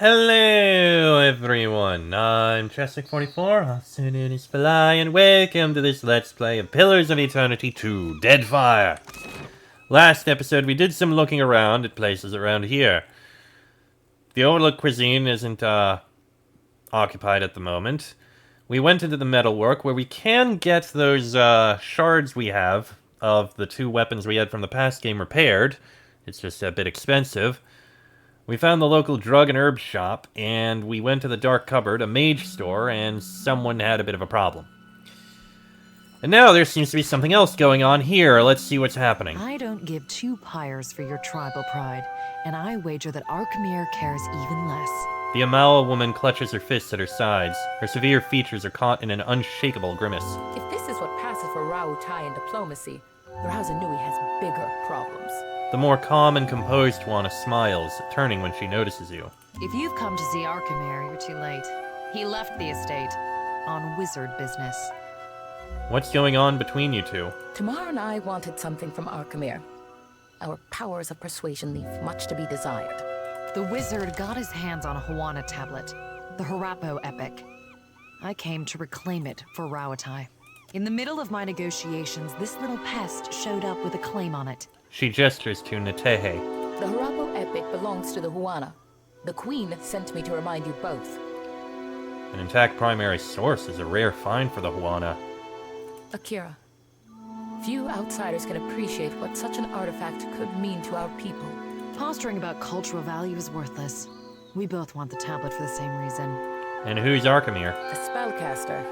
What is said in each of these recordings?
Hello everyone, I'm Cheswick44, also known as Fly, and welcome to this Let's Play of Pillars of Eternity 2, Deadfire. Last episode we did some looking around at places around here. The Overlook Cuisine isn't, occupied at the moment. We went into the metalwork where we can get those, shards we have of the two weapons we had from the past game repaired. It's just a bit expensive. We found the local drug and herb shop, and we went to the Dark Cupboard, a mage store, and someone had a bit of a problem. And now there seems to be something else going on here. Let's see what's happening. I don't give two pyres for your tribal pride, and I wager that Arkemir cares even less. The Amala woman clutches her fists at her sides. Her severe features are caught in an unshakable grimace. If this is what passes for Rautai in diplomacy, Rauza Nui has bigger problems. The more calm and composed Juana smiles, turning when she notices you. If you've come to see Arkemir, you're too late. He left the estate on wizard business. What's going on between you two? Tamar and I wanted something from Arkemir. Our powers of persuasion leave much to be desired. The wizard got his hands on a Huana tablet, the Harapo epic. I came to reclaim it for Rautai. In the middle of my negotiations, this little pest showed up with a claim on it. She gestures to Netehe. The Harapo epic belongs to the Huana. The Queen sent me to remind you both. An intact primary source is a rare find for the Juana. Akira, few outsiders can appreciate what such an artifact could mean to our people. Posturing about cultural value is worthless. We both want the tablet for the same reason. And who's Arkemir? A spellcaster,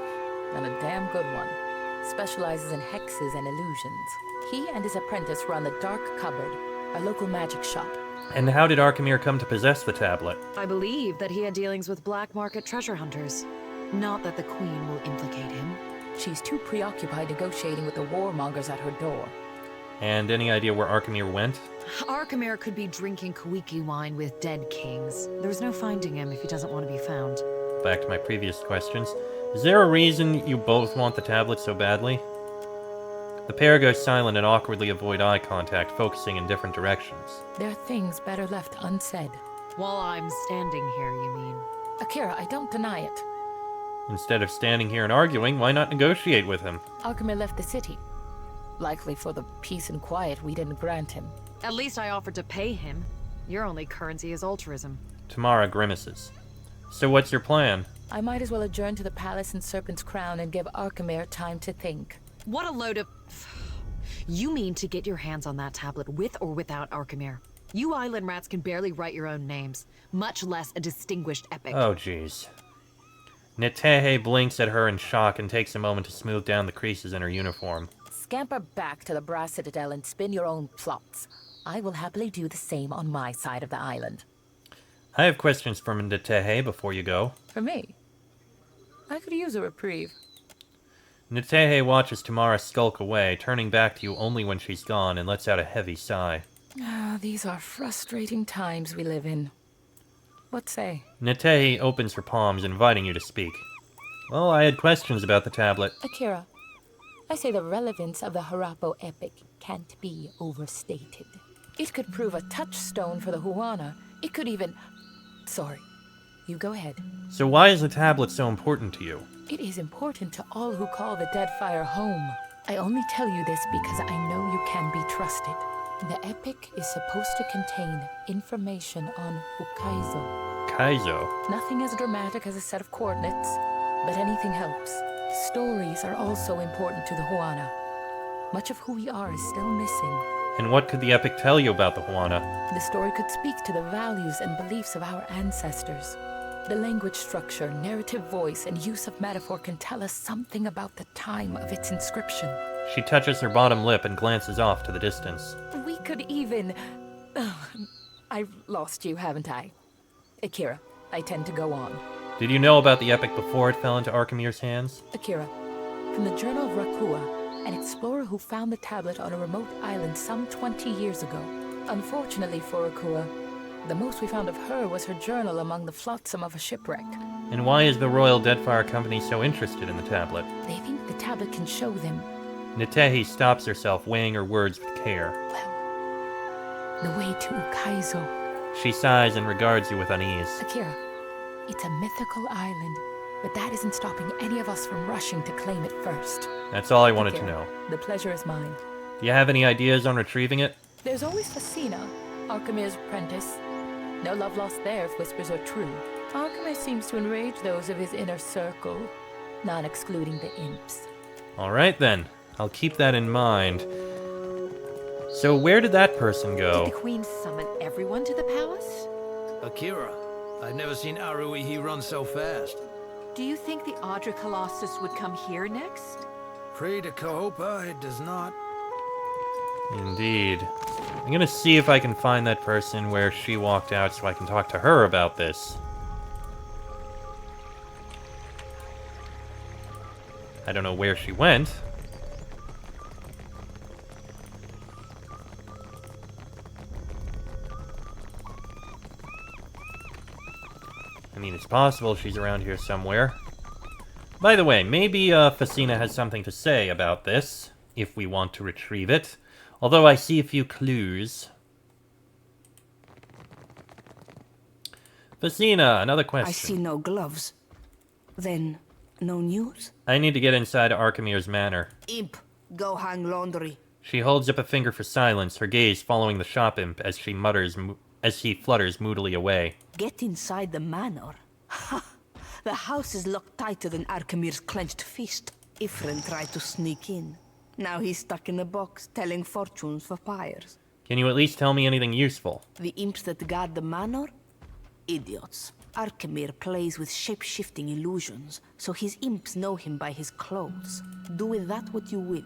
and a damn good one. Specializes in hexes and illusions. He and his apprentice run the Dark Cupboard, a local magic shop. And how did Arkemir come to possess the tablet? I believe that he had dealings with black market treasure hunters. Not that the Queen will implicate him. She's too preoccupied negotiating with the warmongers at her door. And any idea where Arkemir went? Arkemir could be drinking Kawiki wine with dead kings. There's no finding him if he doesn't want to be found. Back to my previous questions. Is there a reason you both want the tablet so badly? The pair go silent and awkwardly avoid eye contact, focusing in different directions. There are things better left unsaid. While I'm standing here, you mean? Akira, I don't deny it. Instead of standing here and arguing, why not negotiate with him? Arkemir left the city. Likely for the peace and quiet we didn't grant him. At least I offered to pay him. Your only currency is altruism. Tamara grimaces. So what's your plan? I might as well adjourn to the palace in Serpent's Crown and give Arkemir time to think. What a load of... You mean to get your hands on that tablet with or without Arkemir? You island rats can barely write your own names, much less a distinguished epic. Oh, jeez. Netehe blinks at her in shock and takes a moment to smooth down the creases in her uniform. Scamper back to the Brass Citadel and spin your own plots. I will happily do the same on my side of the island. I have questions for Netehe before you go. For me? I could use a reprieve. Netehe watches Tamara skulk away, turning back to you only when she's gone, and lets out a heavy sigh. Ah, these are frustrating times we live in. What say? Netehe opens her palms, inviting you to speak. Well, I had questions about the tablet. Akira, I say the relevance of the Harapo epic can't be overstated. It could prove a touchstone for the Huana. It could even... Sorry. You go ahead. So why is the tablet so important to you? It is important to all who call the Deadfire home. I only tell you this because I know you can be trusted. The epic is supposed to contain information on Ukaizo. Kaizo? Nothing as dramatic as a set of coordinates, but anything helps. Stories are also important to the Huana. Much of who we are is still missing. And what could the epic tell you about the Juana? The story could speak to the values and beliefs of our ancestors. The language structure, narrative voice, and use of metaphor can tell us something about the time of its inscription. She touches her bottom lip and glances off to the distance. We could even... I've lost you, haven't I? Akira, I tend to go on. Did you know about the epic before it fell into Arkemir's hands? Akira, from the Journal of Rakua, an explorer who found the tablet on a remote island some 20 years ago. Unfortunately for Rakua, the most we found of her was her journal among the flotsam of a shipwreck. And why is the Royal Deadfire Company so interested in the tablet? They think the tablet can show them... Netehe stops herself, weighing her words with care. Well, the way to Ukaizo. She sighs and regards you with unease. Akira, it's a mythical island, but that isn't stopping any of us from rushing to claim it first. That's all I wanted to Akira, know. the pleasure is mine. Do you have any ideas on retrieving it? There's always Facina, Archimede's apprentice. No love lost there if whispers are true. Archimede seems to enrage those of his inner circle, not excluding the imps. Alright then. I'll keep that in mind. So where did that person Did go? the queen summon everyone to the palace? Akira, I'd never seen Aruihi run so fast. Do you think the Audra Colossus would come here next? Pray to Kahopa, it does not. Indeed. I'm gonna see if I can find that person where she walked out so I can talk to her about this. I don't know where she went. I mean, it's possible she's around here somewhere. By the way, maybe Facina has something to say about this, if we want to retrieve it. Although I see a few clues. Facina, another question. I see no gloves. Then, no news? I need to get inside Archimede's manor. Imp, go hang laundry. She holds up a finger for silence, her gaze following the shop imp as she flutters moodily away. Get inside the manor. Ha! The house is locked tighter than Archimede's clenched fist. Ifrin tried to sneak in. Now he's stuck in a box, telling fortunes for pyres. Can you at least tell me anything useful? The imps that guard the manor? Idiots. Archimede plays with shape-shifting illusions, so his imps know him by his clothes. Do with that what you will.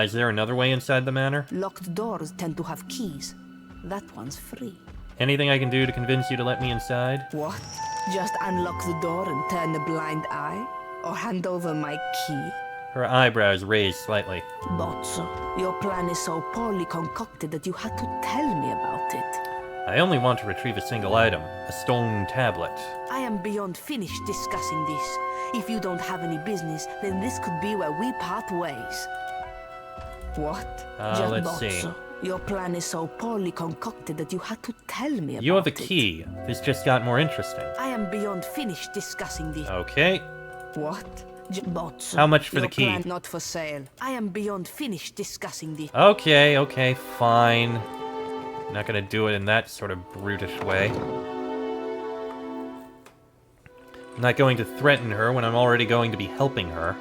Is there another way inside the manor? Locked doors tend to have keys. That one's free. Anything I can do to convince you to let me inside? What? Just unlock the door and turn a blind eye? Or hand over my key? Her eyebrows raise slightly. Bozzo, your plan is so poorly concocted that you had to tell me about it. I only want to retrieve a single item, a stone tablet. I am beyond finished discussing this. If you don't have any business, then this could be where we part ways. What? Let's see. Your plan is so poorly concocted that you had to tell me about it. You have a key. This just got more interesting. I am beyond finished discussing this. Okay. What? Bozzo, How much for the your key? plan not for sale. I am beyond finished discussing this. Okay, fine. Not gonna do it in that sort of brutish way. I'm not going to threaten her when I'm already going to be helping her.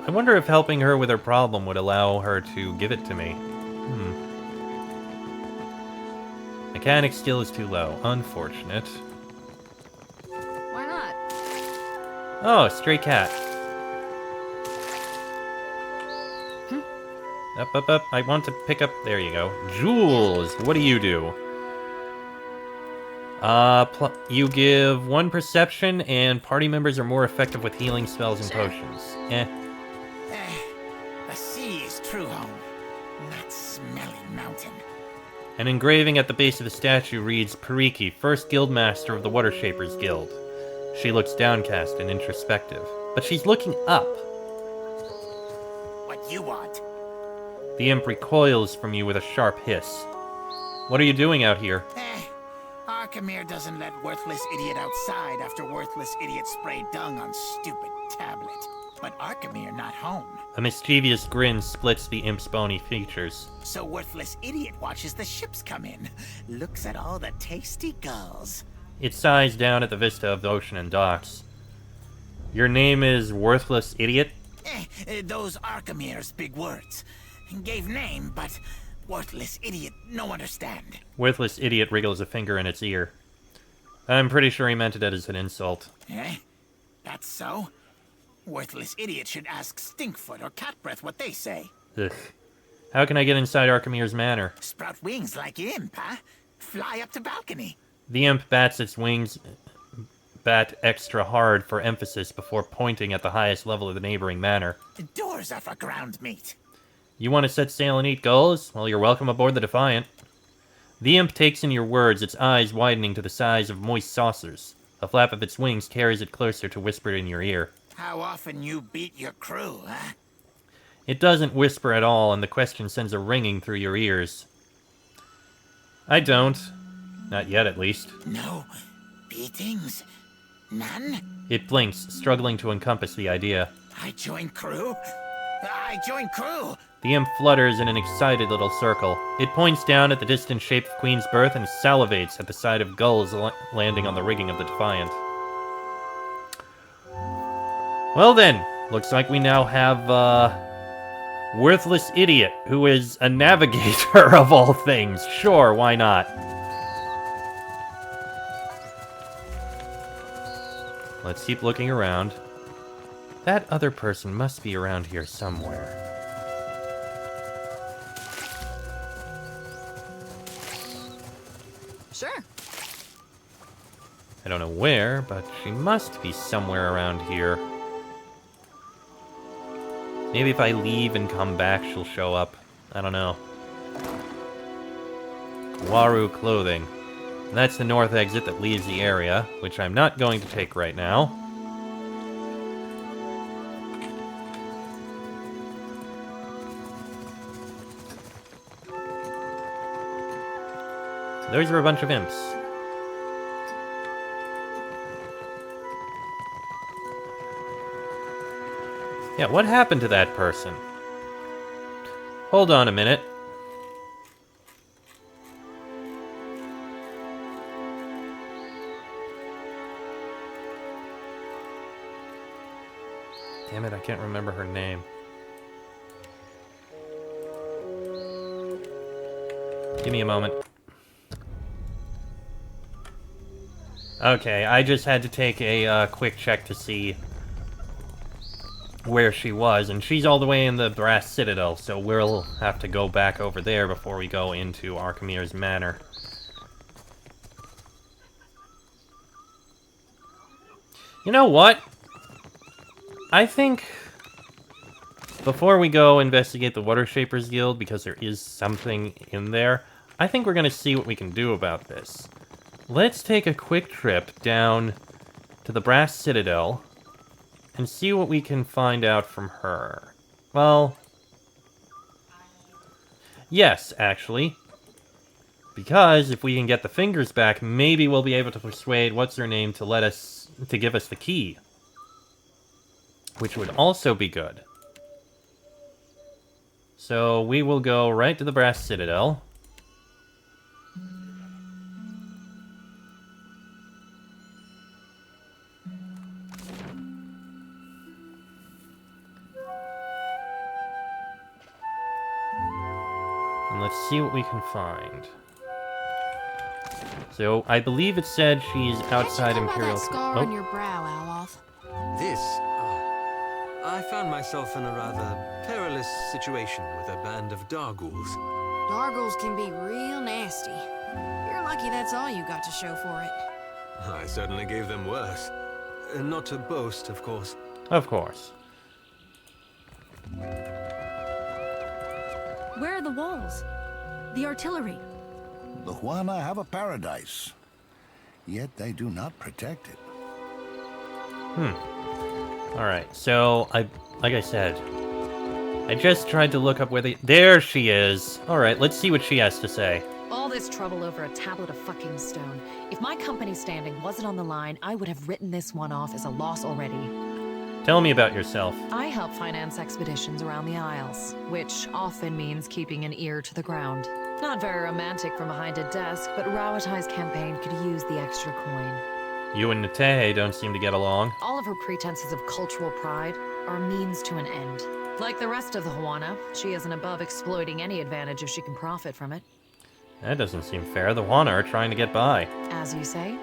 I wonder if helping her with her problem would allow her to give it to me. Mechanic skill is too low. Unfortunate. Why not? Oh, stray cat. Up. I want to pick up... There you go. Jules, what do you do? You give 1 perception, and party members are more effective with healing spells and potions. The sea is true home. That smelly mountain. An engraving at the base of the statue reads, Pariki, first guildmaster of the Water Shapers Guild. She looks downcast and introspective, but she's looking up. What you want? The imp recoils from you with a sharp hiss. What are you doing out here? Archimede doesn't let worthless idiot outside after worthless idiot sprayed dung on stupid tablet. But Archimede not home. A mischievous grin splits the imp's bony features. So worthless idiot watches the ships come in. Looks at all the tasty gulls. It sighs down at the vista of the ocean and docks. Your name is Worthless Idiot? Those Archimede's big words. Gave name, but worthless idiot no understand. Worthless Idiot wriggles a finger in its ear. I'm pretty sure he meant it as an insult. That's so? Worthless idiot should ask Stinkfoot or Catbreath what they say. Ugh. How can I get inside Archimede's manor? Sprout wings like imp, huh? Fly up to balcony. The imp bats its wings extra hard for emphasis before pointing at the highest level of the neighboring manor. Doors are for ground meat. You want to set sail and eat gulls? Well, you're welcome aboard the Defiant. The imp takes in your words, its eyes widening to the size of moist saucers. A flap of its wings carries it closer to whisper in your ear. How often you beat your crew, huh? It doesn't whisper at all, and the question sends a ringing through your ears. I don't. Not yet, at least. No beatings? None? It blinks, struggling to encompass the idea. I join crew? I join crew! The imp flutters in an excited little circle. It points down at the distant shape of Queen's Berth and salivates at the sight of gulls landing on the rigging of the Defiant. Well then, looks like we now have, Worthless Idiot, who is a navigator of all things. Sure, why not? Let's keep looking around. That other person must be around here somewhere. Sure. I don't know where, but she must be somewhere around here. Maybe if I leave and come back, she'll show up. I don't know. Waru Clothing. And that's the north exit that leaves the area, which I'm not going to take right now. Those are a bunch of imps. Yeah, what happened to that person? Hold on a minute. Damn it, I can't remember her name. Give me a moment. Okay, I just had to take a quick check to see where she was, and she's all the way in the Brass Citadel, so we'll have to go back over there before we go into Archimir's Manor. You know what? I think before we go investigate the Water Shapers Guild, because there is something in there, I think we're gonna see what we can do about this. Let's take a quick trip down to the Brass Citadel and see what we can find out from her. Well, yes, actually. Because if we can get the fingers back, maybe we'll be able to persuade what's-her-name to give us the key. Which would also be good. So we will go right to the Brass Citadel. And let's see what we can find. So, I believe it said she's outside Imperial... That scar on your brow, Aloth? This? I found myself in a rather perilous situation with a band of Dargools. Dargools can be real nasty. You're lucky that's all you got to show for it. I certainly gave them worse. Not to boast, of course. Of course. Where are the walls? The artillery? The Huana have a paradise, yet they do not protect it. Alright, so, like I said, I just tried to look up where there she is! Alright, let's see what she has to say. All this trouble over a tablet of fucking stone. If my company's standing wasn't on the line, I would have written this one off as a loss already. Tell me about yourself. I help finance expeditions around the Isles, which often means keeping an ear to the ground. Not very romantic from behind a desk, but Rauatai's campaign could use the extra coin. You and Nate don't seem to get along. All of her pretenses of cultural pride are a means to an end. Like the rest of the Huana, she isn't above exploiting any advantage if she can profit from it. That doesn't seem fair. The Huana are trying to get by. As you say.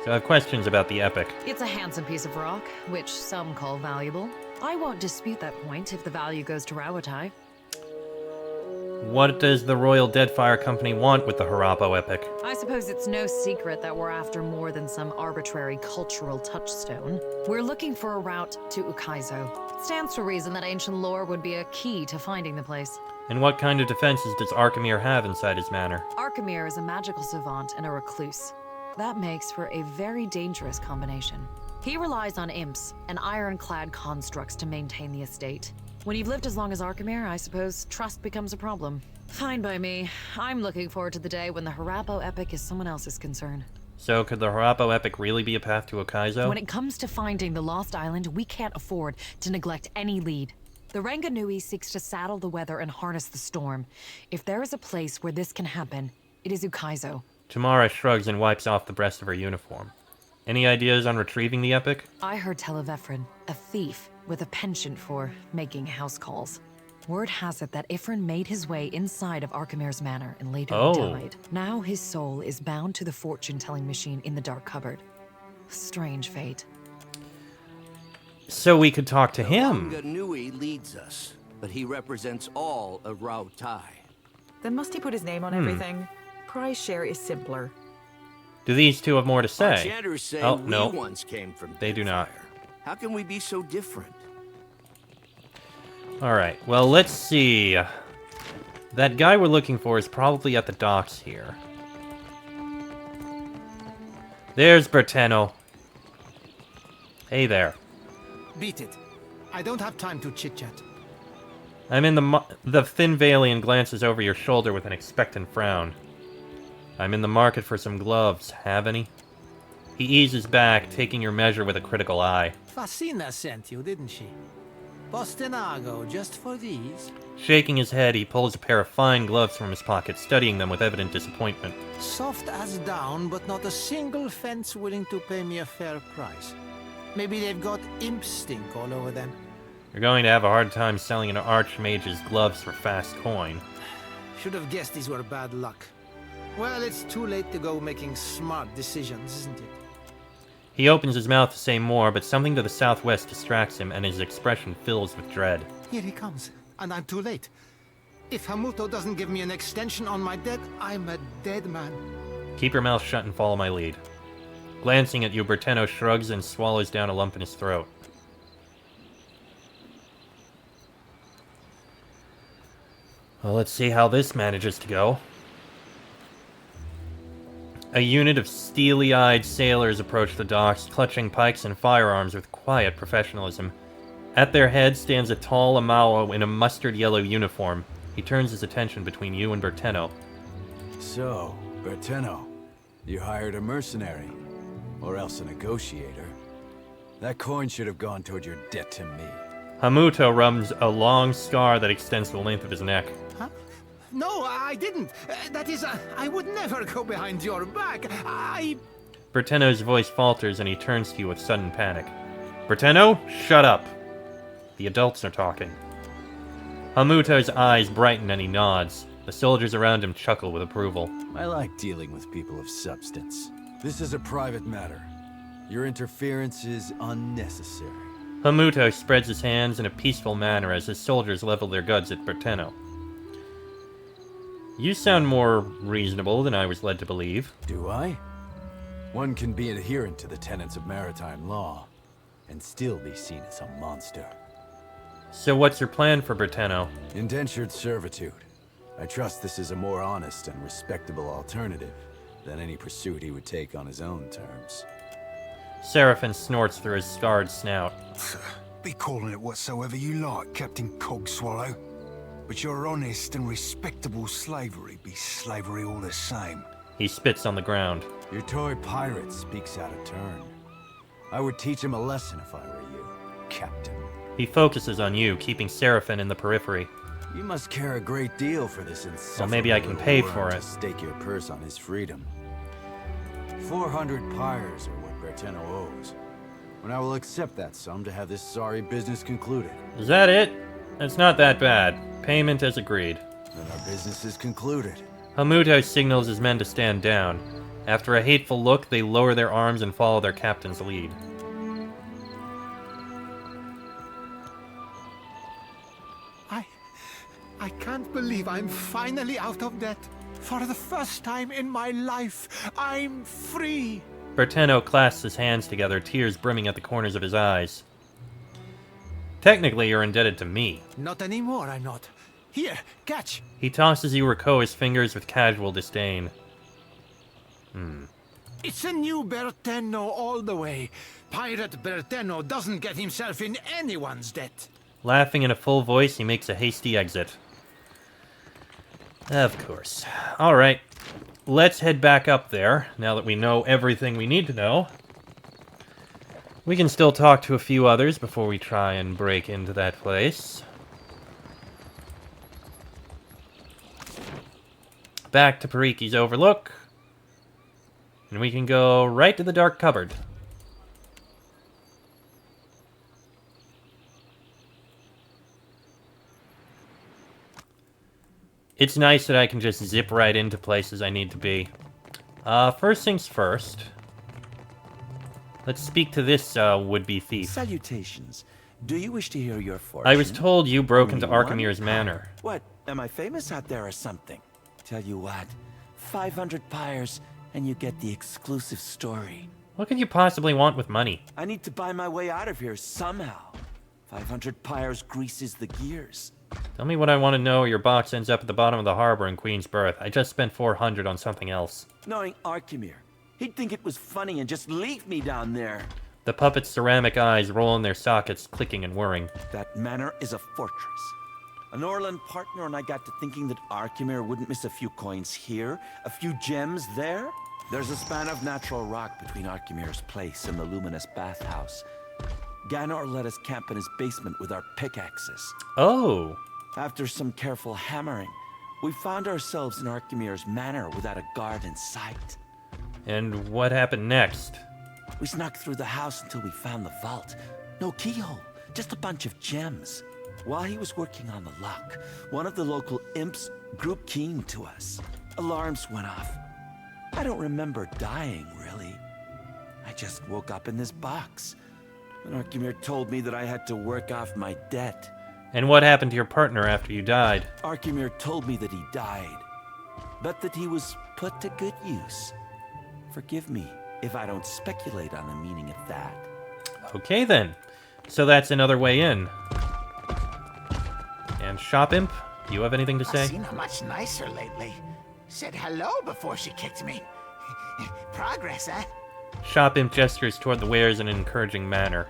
So I have questions about the epic. It's a handsome piece of rock, which some call valuable. I won't dispute that point if the value goes to Rauatai. What does the Royal Deadfire Company want with the Harappo epic? I suppose it's no secret that we're after more than some arbitrary cultural touchstone. We're looking for a route to Ukaizo. It stands to reason that ancient lore would be a key to finding the place. And what kind of defenses does Archimir have inside his manor? Archimir is a magical savant and a recluse. That makes for a very dangerous combination. He relies on imps and ironclad constructs to maintain the estate. When you've lived as long as Archimere, I suppose trust becomes a problem. Fine by me. I'm looking forward to the day when the Harappo epic is someone else's concern. So, could the Harappo epic really be a path to Okaizo? When it comes to finding the Lost Island, we can't afford to neglect any lead. The Ranganui seeks to saddle the weather and harness the storm. If there is a place where this can happen, it is Ukaizo. Tamara shrugs and wipes off the breast of her uniform. Any ideas on retrieving the epic? I heard tell of Ephron, a thief with a penchant for making house calls. Word has it that Ephron made his way inside of Archimere's manor and later died. Now his soul is bound to the fortune-telling machine in the dark cupboard. Strange fate. So we could talk to him. Ranganui leads us, but he represents all of Rautai. Then must he put his name on everything? Prize share is simpler. Do these two have more to say? Enchanters say Oh, we no. once came from They do not. Deadfire. How can we be so different? Alright, well, let's see. That guy we're looking for is probably at the docks here. There's Berteno. Hey there. Beat it. I don't have time to chit-chat. I'm in the Thin Valian glances over your shoulder with an expectant frown. I'm in the market for some gloves. Have any? He eases back, taking your measure with a critical eye. Fasina sent you, didn't she? Bostenago, just for these? Shaking his head, he pulls a pair of fine gloves from his pocket, studying them with evident disappointment. Soft as down, but not a single fence willing to pay me a fair price. Maybe they've got imp stink all over them. You're going to have a hard time selling an archmage's gloves for fast coin. Should have guessed these were bad luck. Well, it's too late to go making smart decisions, isn't it? He opens his mouth to say more, but something to the southwest distracts him, and his expression fills with dread. Here he comes, and I'm too late. If Hamuto doesn't give me an extension on my debt, I'm a dead man. Keep your mouth shut and follow my lead. Glancing at you, Berteno shrugs and swallows down a lump in his throat. Well, let's see how this manages to go. A unit of steely-eyed sailors approach the docks, clutching pikes and firearms with quiet professionalism. At their head stands a tall Amao in a mustard-yellow uniform. He turns his attention between you and Berteno. So, Berteno, you hired a mercenary, or else a negotiator. That coin should have gone toward your debt to me. Hamuto rubs a long scar that extends the length of his neck. Huh? No, I didn't. That is, I would never go behind your back. Berteno's voice falters and he turns to you with sudden panic. Berteno, shut up. The adults are talking. Hamuto's eyes brighten and he nods. The soldiers around him chuckle with approval. I like dealing with people of substance. This is a private matter. Your interference is unnecessary. Hamuto spreads his hands in a peaceful manner as his soldiers level their guns at Berteno. You sound more reasonable than I was led to believe. Do I? One can be adherent to the tenets of maritime law, and still be seen as a monster. So what's your plan for Berteno? Indentured servitude. I trust this is a more honest and respectable alternative than any pursuit he would take on his own terms. Seraphin snorts through his scarred snout. Be calling it whatsoever you like, Captain Cogswallow. But your honest and respectable slavery be slavery all the same. He spits on the ground. Your toy pirate speaks out of turn. I would teach him a lesson if I were you, Captain. He focuses on you, keeping Seraphin in the periphery. You must care a great deal for this insufferable Well, maybe I can pay worm for to it. stake your purse on his freedom. 400 pyres are what Berteno owes. And I will accept that sum to have this sorry business concluded. Is that it? It's not that bad. Payment as agreed. Then our business is concluded. Hamuto signals his men to stand down. After a hateful look, they lower their arms and follow their captain's lead. I can't believe I'm finally out of debt. For the first time in my life, I'm free. Berteno clasps his hands together, tears brimming at the corners of his eyes. Technically, you're indebted to me. Not anymore, I'm not. Here, catch. He tosses you Rakoa's fingers with casual disdain. It's a new Berteno all the way. Pirate Berteno doesn't get himself in anyone's debt. Laughing in a full voice, he makes a hasty exit. Of course. Alright. Let's head back up there, now that we know everything we need to know. We can still talk to a few others before we try and break into that place. Back to Pariki's Overlook. And we can go right to the dark cupboard. It's nice that I can just zip right into places I need to be. First things first. Let's speak to this would-be thief. Salutations. Do you wish to hear your fortune? I was told you broke into Only Archimere's one manor. What? Am I famous out there or something? Tell you what, 500 pyres and you get the exclusive story. What could you possibly want with money? I need to buy my way out of here somehow. 500 pyres greases the gears. Tell me what I want to know or your box ends up at the bottom of the harbor in Queen's Berth. I just spent 400 on something else. Knowing Archimere, he'd think it was funny and just leave me down there. The puppet's ceramic eyes roll in their sockets, clicking and whirring. That manor is a fortress. An Orland partner and I got to thinking that Archimere wouldn't miss a few coins here, a few gems there. There's a span of natural rock between Archimere's place and the luminous bathhouse. Ganor let us camp in his basement with our pickaxes. Oh. After some careful hammering, we found ourselves in Archimere's manor without a guard in sight. And what happened next? We snuck through the house until we found the vault. No keyhole, just a bunch of gems. While he was working on the lock, one of the local imps group keyed to us. Alarms went off. I don't remember dying, really. I just woke up in this box. And Archimere told me that I had to work off my debt. And what happened to your partner after you died? Archimere told me that he died, but that he was put to good use. Forgive me if I don't speculate on the meaning of that. Okay then. So that's another way in. And Shop Imp, do you have anything to say? I've seen her much nicer lately. Said hello before she kicked me. Progress, eh? Shop Imp gestures toward the wares in an encouraging manner.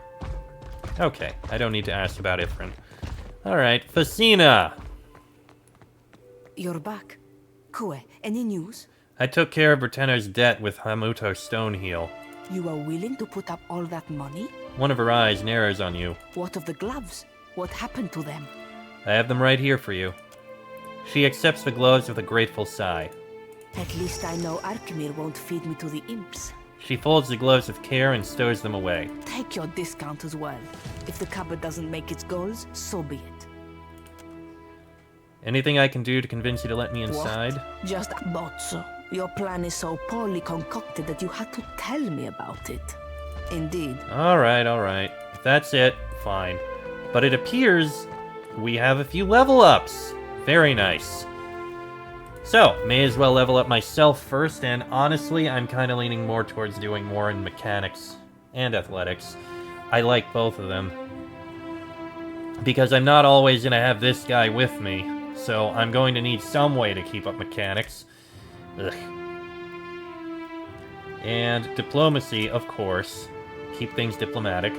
Okay, I don't need to ask about Ifrin. Alright, Facina! You're back. Kue, any news? I took care of Berteno's debt with Hamuto Stoneheel. You are willing to put up all that money? One of her eyes narrows on you. What of the gloves? What happened to them? I have them right here for you. She accepts the gloves with a grateful sigh. At least I know Archimere won't feed me to the imps. She folds the gloves with care and stows them away. Take your discount as well. If the cupboard doesn't make its goals, so be it. Anything I can do to convince you to let me inside? What? Just Bozzo. Your plan is so poorly concocted that you had to tell me about it. Indeed. Alright, alright. If that's it, fine. But it appears we have a few level ups. Very nice. So, may as well level up myself first, and honestly, I'm kind of leaning more towards doing more in mechanics and athletics. I like both of them. Because I'm not always going to have this guy with me, so I'm going to need some way to keep up mechanics. Ugh. And diplomacy, of course. Keep things diplomatic.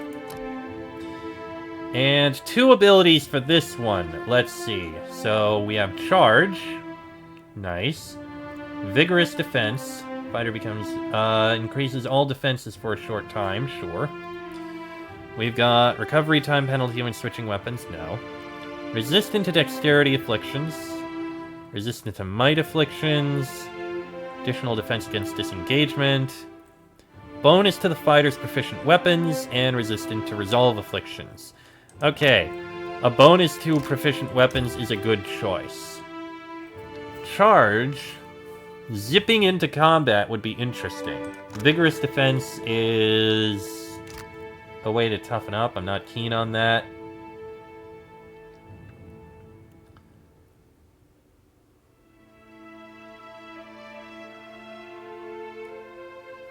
And 2 abilities for this one. Let's see. So, we have Charge. Nice. Vigorous Defense. Fighter becomes, increases all defenses for a short time, sure. We've got Recovery Time Penalty when switching weapons, no. Resistant to Dexterity Afflictions. Resistant to Might Afflictions. Additional defense against disengagement. Bonus to the fighter's proficient weapons, and resistant to Resolve Afflictions. Okay, a bonus to proficient weapons is a good choice. Charge, zipping into combat would be interesting. Vigorous defense is a way to toughen up. I'm not keen on that.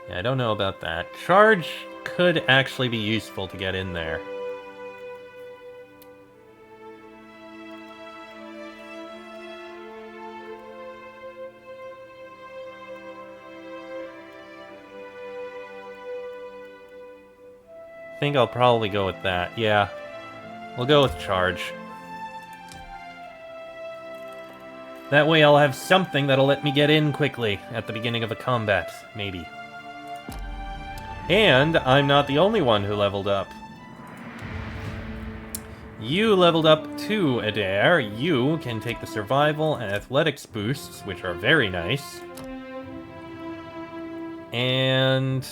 Yeah, I don't know about that. Charge could actually be useful to get in there. I think I'll probably go with that, yeah. We'll go with charge. That way I'll have something that'll let me get in quickly at the beginning of a combat, maybe. And I'm not the only one who leveled up. You leveled up too, Adair. You can take the survival and athletics boosts, which are very nice. And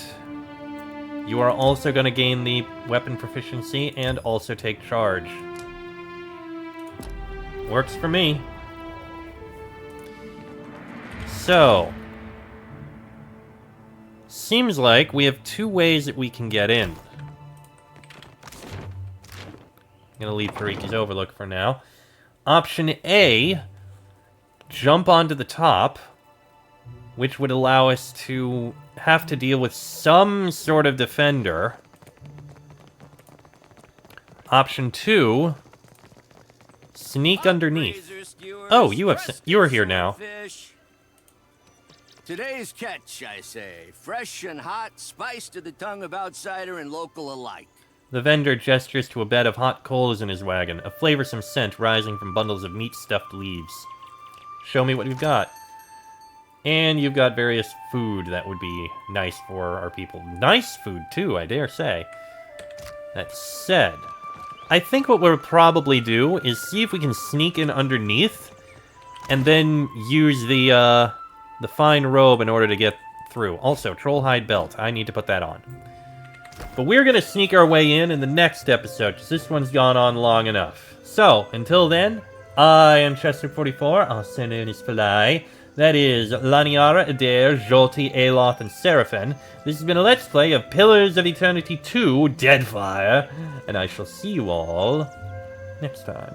you are also going to gain the weapon proficiency and also take charge. Works for me. So, seems like we have 2 ways that we can get in. I'm gonna leave Tariki's Overlook for now. Option A, jump onto the top, which would allow us to have to deal with some sort of defender. Option 2, sneak underneath. Oh, you are here now. Today's catch, I say. Fresh and hot, spiced to the tongue of outsider and local alike. The vendor gestures to a bed of hot coals in his wagon, a flavorsome scent rising from bundles of meat-stuffed leaves. Show me what you've got. And you've got various food that would be nice for our people. Nice food, too, I dare say. That said, I think what we'll probably do is see if we can sneak in underneath, and then use the fine robe in order to get through. Also, Trollhide Belt. I need to put that on. But we're going to sneak our way in the next episode, because this one's gone on long enough. So, until then, I am Chester44, also known as Falai. That is Laniara, Adair, Jolti, Aloth, and Seraphin. This has been a Let's Play of Pillars of Eternity 2, Deadfire, and I shall see you all next time.